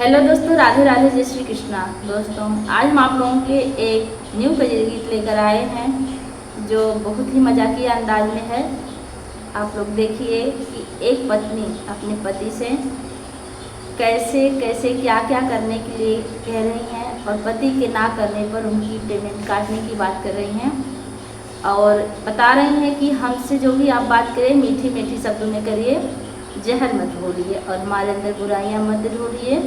Hello दोस्तों, राधे राधे, जय श्री कृष्णा। दोस्तों, आज हम आप लोगों के एक न्यू गीत लेकर आए हैं जो बहुत ही मजाकिया अंदाज में है। आप लोग देखिए कि एक पत्नी अपने पति से कैसे कैसे क्या क्या करने के लिए कह रही हैं और पति के ना करने पर उनकी पेमेंट काटने की बात कर रही हैं और बता रही हैं कि हमसे जो भी आप बात करें मीठी मीठी शब्दों में करिए, जहर मत बोलिए और हमारे अंदर बुराइयां मत ढूंढिए।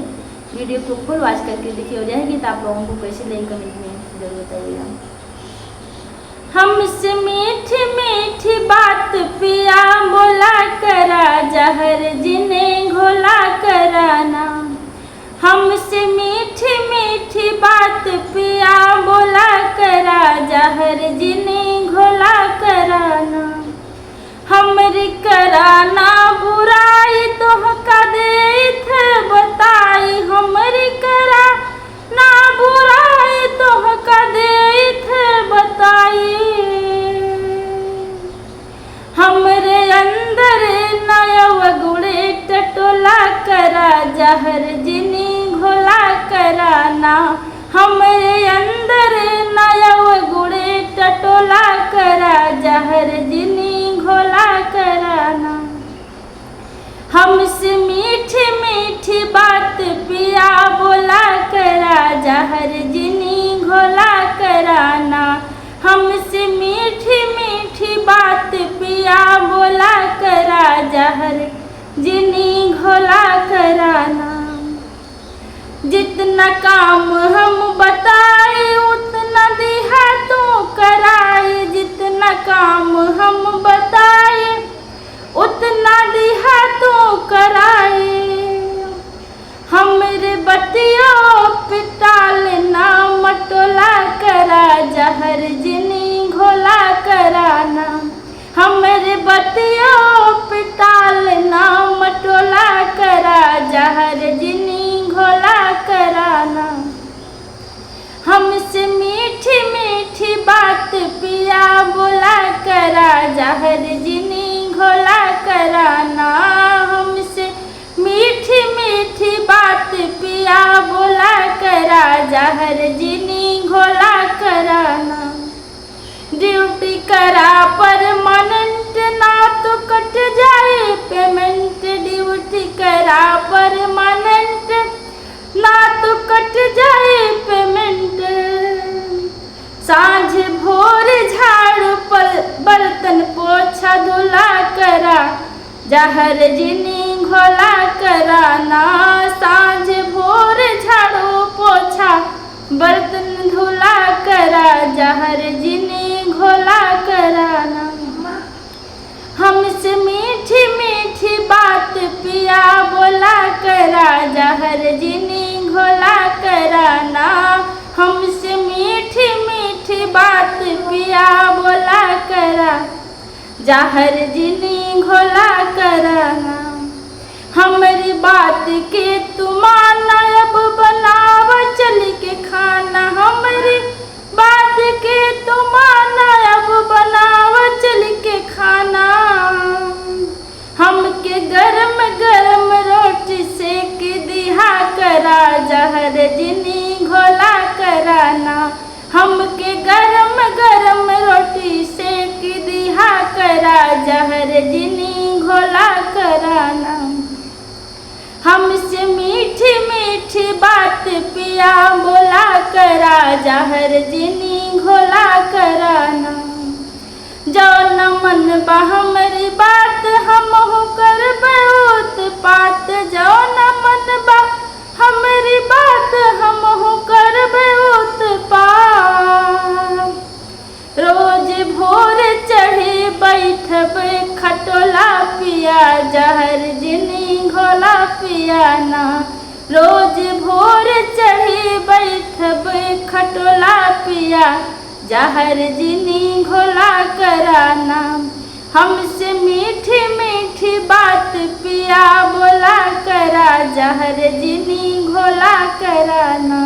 वीडियो को फुल वॉच करके देखिए, हो जाएगी तो आप लोगों को कैसे लगी कमेंट में जरूर बताइएगा। हमसे मीठी मीठी बात पिया बोला करा, जहर जिन्हें घोला कराना। हमसे मीठी मीठी बात पिया बोला करा, जहर जिन्हें घोला कराना। हमरी कराना बुराई तोहका देत बताई, हमरी कराना बुराई तोहका देत बताई। हमरे अंदर नयव गुड़े टटोला करा, जहर जिनी घोला कराना। हमरे अंदर नयव गुड़े टटोला करा, जहर जिनी घोला कराना। हमसे मीठी मीठी बात पिया बोला करा, जहर जिनी घोला कराना। हमसे मीठी मीठी बात पिया बोला करा, जहर जिनी घोला कराना। जितना काम हम बताए उतना दिहा तो कराए, जितना काम हम बताए उतना दिहा तो कराए। हमरे बतियों पिटाल ना मटोला करा, जहर जिनी घोला कराना। हमरे बतियों पिटाल ना मटोला करा, जहर जिनी घोला कराना। हमसे मीठी मीठी बात पिया बोला करा, जहर जिनी घोला कराना। हमसे मीठी मीठी बात पिया बोला करा, जहर जिनी घोला कराना। ड्यूटी करा परमानेंट ना तो कट जाए पेमेंट, ड्यूटी करा परमानेंट ना तो कट जाए पेमेंट। सांझ भोर झाड़ू पर बर्तन पोछा धुला करा, जहर जिनी घोला कराना। सांझ भोर झाड़ू पोछा बर्तन धुला करा, जहर जिनी घोला कराना। हमसे मीठी मीठी बात पिया बोला करा, जहर जिनी घोला कराना। हमसे मीठी मीठी बात पिया बोला करा, जहर जिनी घोला कराना। हमारी बात के तुमाना अब बनाव चल के खाना, हमारी बात के तुमाना अब बनाव चल के खाना। हमके गरम गरम रोटी सेक दिहा करा, जहर जिनी घोला कराना। हमके गरम गरम रोटी सेक दिहा करा, जहर जिनी घोला कराना। हमसे मीठी मीठी बात पिया बोला करा, जहर जिनी घोला कराना। जो न मन बा हमरी बात हमहु करबे उत्पात, जो न मन बा हमरी बात हमहु करबे उत्पात। रोज भोर चढ़े बैठबे खटोला पिया, जहर जिनी घोला पियाना। रोज भोर चढ़े बैठबे खटोला पिया, जहर जिनी घोला कराना। हमसे मीठी मीठी बात पिया बोला करा, जहर जिनी घोला कराना।